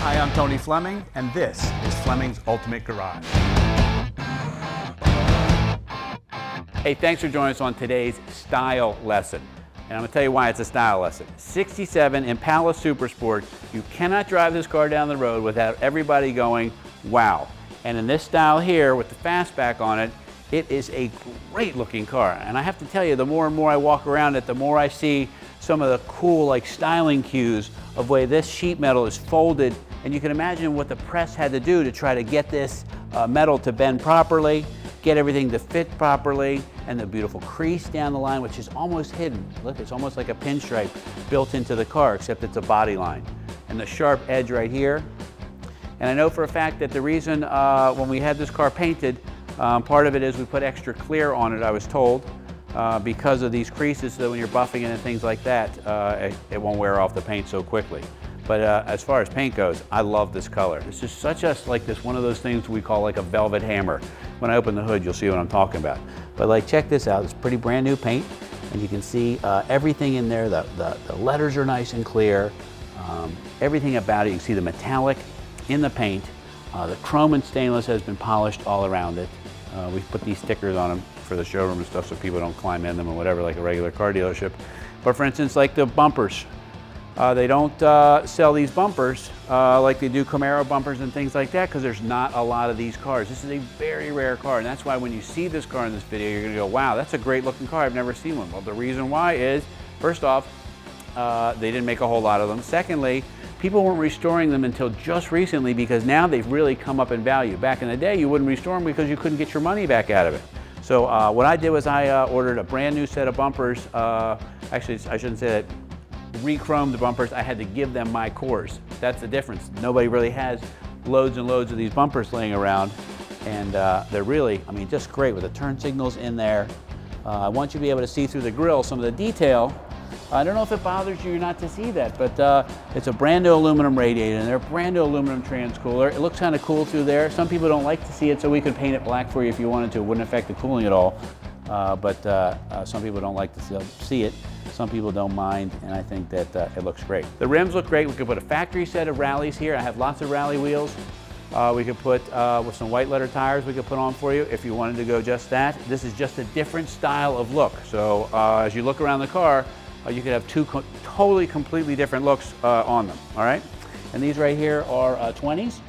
Hi, I'm Tony Fleming, and this is Fleming's Ultimate Garage. Hey, thanks for joining us on today's style lesson. And I'm going to tell you why it's a style lesson. 67 Impala Super Sport. You cannot drive this car down the road without everybody going, wow. And in this style here, with the fastback on it, it is a great looking car. And I have to tell you, the more and more I walk around it, the more I see some of the cool like styling cues of way this sheet metal is folded. And you can imagine what the press had to do to try to get this metal to bend properly, get everything to fit properly, and the beautiful crease down the line, which is almost hidden. Look, it's almost like a pinstripe built into the car, except it's a body line. And the sharp edge right here. And I know for a fact that the reason when we had this car painted, part of it is we put extra clear on it, I was told, because of these creases, so that when you're buffing it and things like that, it won't wear off the paint so quickly. But as far as paint goes, I love this color. This is such a, like this, one of those things we call like a velvet hammer. When I open the hood, you'll see what I'm talking about. But like, check this out. It's pretty brand new paint, and you can see everything in there. The letters are nice and clear. Everything about it, you can see the metallic in the paint. The chrome and stainless has been polished all around it. We've put these stickers on them for the showroom and stuff so people don't climb in them or whatever, like a regular car dealership. But for instance, like the bumpers. They don't sell these bumpers like they do Camaro bumpers and things like that, because there's not a lot of these cars. This is a very rare car, and that's why when you see this car in this video, you're gonna go, wow, that's a great looking car, I've never seen one. Well, the reason why is, first off, they didn't make a whole lot of them. Secondly, people weren't restoring them until just recently, because now they've really come up in value. Back in the day, you wouldn't restore them because you couldn't get your money back out of it. So what I did was I ordered a brand new set of bumpers. Actually, I shouldn't say that. Re-chromed the bumpers. I had to give them my cores. That's the difference. Nobody really has loads and loads of these bumpers laying around, and they're really, I mean, just great with the turn signals in there. I want you to be able to see through the grill some of the detail. I don't know if it bothers you not to see that, but it's a brand new aluminum radiator, and they're a brand new aluminum transcooler. It looks kind of cool through there. Some people don't like to see it, so we could paint it black for you if you wanted to. It wouldn't affect the cooling at all, but some people don't like to see it. Some people don't mind, and I think that it looks great. The rims look great. We could put a factory set of rallies here. I have lots of rally wheels. We could put, with some white letter tires we could put on for you if you wanted to go just that. This is just a different style of look. So as you look around the car, you could have two totally, completely different looks on them, all right? And these right here are 20s,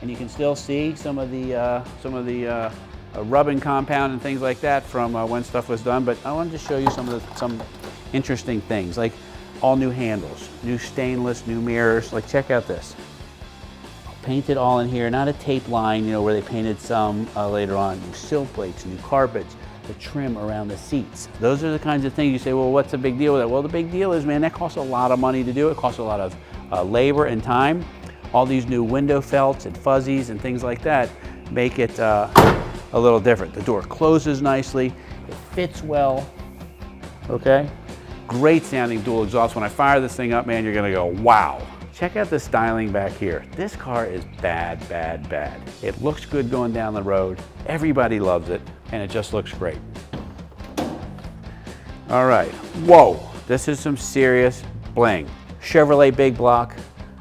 and you can still see some of the rubbing compound and things like that from when stuff was done. But I wanted to show you some interesting things, like all new handles, new stainless, new mirrors. Like, check out this. Painted all in here, not a tape line, you know, where they painted some later on. New sill plates, new carpets, the trim around the seats. Those are the kinds of things you say, well, what's the big deal with that? Well, the big deal is, man, that costs a lot of money to do. It costs a lot of labor and time. All these new window felts and fuzzies and things like that make it a little different. The door closes nicely, it fits well, okay? Great sounding dual exhaust. When I fire this thing up, man, you're gonna go, wow. Check out the styling back here. This car is bad, bad, bad. It looks good going down the road. Everybody loves it, and it just looks great. All right, whoa, this is some serious bling. Chevrolet big block,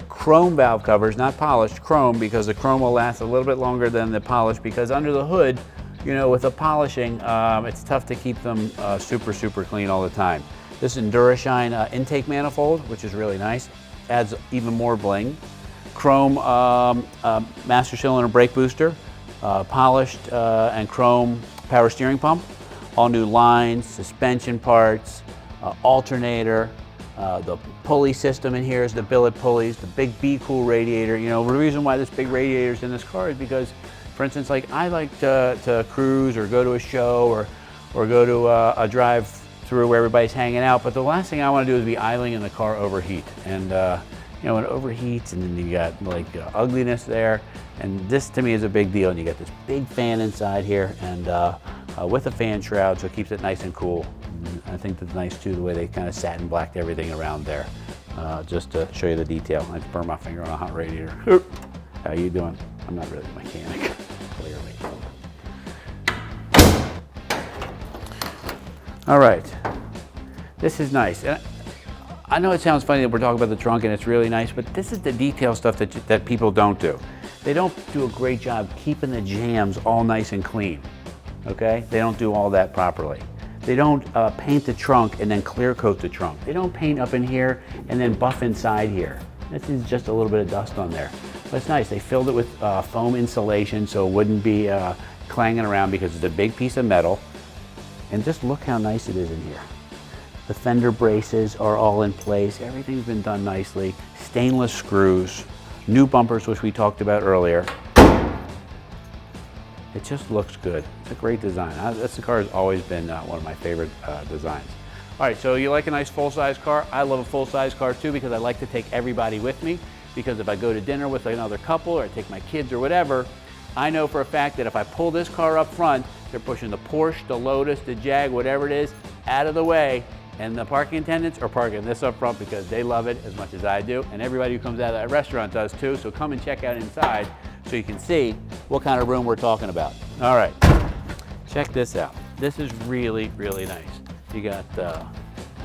chrome valve covers, not polished, chrome, because the chrome will last a little bit longer than the polish, because under the hood, you know, with the polishing, it's tough to keep them super, super clean all the time. This Endurashine intake manifold, which is really nice, adds even more bling. Chrome master cylinder brake booster, polished and chrome power steering pump, all new lines, suspension parts, alternator. The pulley system in here is the billet pulleys, the big Be Cool radiator. You know, the reason why this big radiator is in this car is because, for instance, like I like to cruise or go to a show or go to a drive through where everybody's hanging out, but the last thing I want to do is be idling in the car overheat. And you know, it overheats, and then you got like ugliness there. And this to me is a big deal. And you got this big fan inside here, and with a fan shroud, so it keeps it nice and cool. And I think that's nice too, the way they kind of satin blacked everything around there, just to show you the detail. I just burned my finger on a hot radiator. How you doing? I'm not really a mechanic, clearly. All right, this is nice. I know it sounds funny that we're talking about the trunk and it's really nice, but this is the detail stuff that people don't do. They don't do a great job keeping the jams all nice and clean, okay? They don't do all that properly. They don't paint the trunk and then clear coat the trunk. They don't paint up in here and then buff inside here. This is just a little bit of dust on there. But it's nice, they filled it with foam insulation so it wouldn't be clanging around because it's a big piece of metal. And just look how nice it is in here. The fender braces are all in place. Everything's been done nicely. Stainless screws, new bumpers, which we talked about earlier. It just looks good. It's a great design. This car has always been one of my favorite designs. All right, so you like a nice full-size car? I love a full-size car too because I like to take everybody with me, because if I go to dinner with another couple or I take my kids or whatever, I know for a fact that if I pull this car up front, they're pushing the Porsche, the Lotus, the Jag, whatever it is, out of the way. And the parking attendants are parking this up front because they love it as much as I do. And everybody who comes out of that restaurant does too. So come and check out inside so you can see what kind of room we're talking about. All right, check this out. This is really, really nice. You got,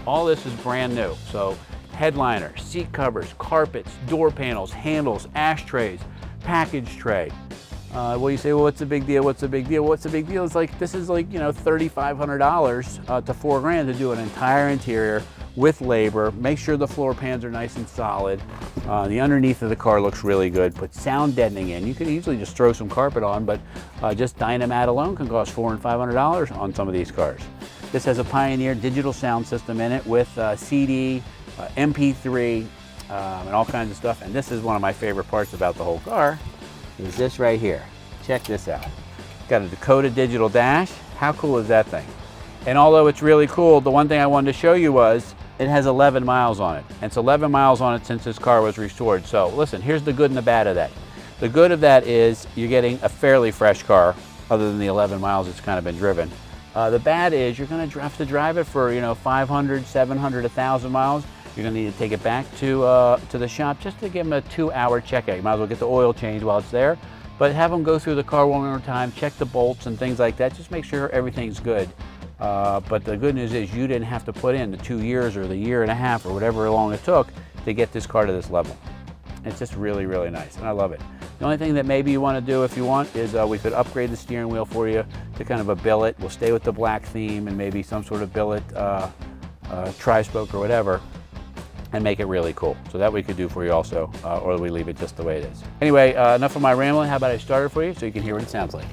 all this is brand new. So headliner, seat covers, carpets, door panels, handles, ashtrays, package tray. Well, you say, well, what's the big deal? What's the big deal? What's the big deal? It's like, this is like, you know, $3,500 to $4,000 to do an entire interior with labor. Make sure the floor pans are nice and solid. The underneath of the car looks really good. Put sound deadening in. You can easily just throw some carpet on, but just Dynamat alone can cost $400 and $500 on some of these cars. This has a Pioneer digital sound system in it with CD, MP3, and all kinds of stuff. And this is one of my favorite parts about the whole car. Is this right here. Check this out. Got a Dakota digital dash. How cool is that thing? And although it's really cool, the one thing I wanted to show you was it has 11 miles on it. And it's 11 miles on it since this car was restored. So listen, here's the good and the bad of that. The good of that is you're getting a fairly fresh car, other than the 11 miles it's kind of been driven. The bad is you're going to have to drive it for, you know, 500, 700, 1,000 miles. You're going to need to take it back to the shop just to give them a 2-hour checkout. You might as well get the oil changed while it's there, but have them go through the car one more time, check the bolts and things like that. Just make sure everything's good. But the good news is you didn't have to put in the 2 years or the year and a half or whatever long it took to get this car to this level. It's just really, really nice, and I love it. The only thing that maybe you want to do if you want is we could upgrade the steering wheel for you to kind of a billet. We'll stay with the black theme and maybe some sort of billet tri-spoke or whatever, and make it really cool. So that we could do for you also, or we leave it just the way it is. Anyway, enough of my rambling. How about I start it for you so you can hear what it sounds like.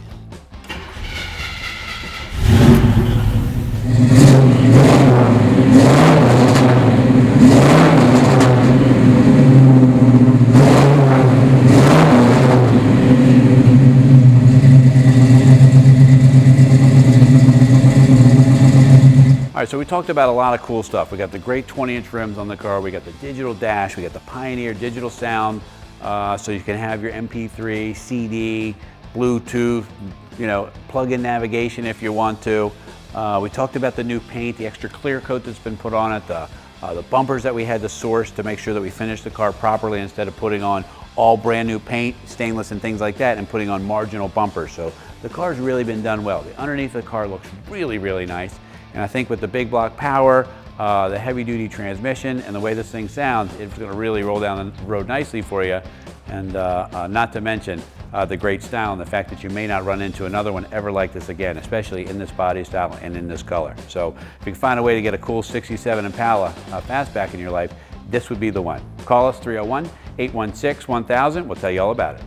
All right, so we talked about a lot of cool stuff. We got the great 20-inch rims on the car. We got the digital dash. We got the Pioneer digital sound, so you can have your MP3, CD, Bluetooth, you know, plug-in navigation if you want to. We talked about the new paint, the extra clear coat that's been put on it, the bumpers that we had to source to make sure that we finished the car properly instead of putting on all brand new paint, stainless and things like that, and putting on marginal bumpers. So the car's really been done well. The underneath of the car looks really, really nice. And I think with the big block power, the heavy duty transmission, and the way this thing sounds, it's going to really roll down the road nicely for you. And not to mention the great style and the fact that you may not run into another one ever like this again, especially in this body style and in this color. So if you can find a way to get a cool 67 Impala fastback in your life, this would be the one. Call us 301-816-1000. We'll tell you all about it.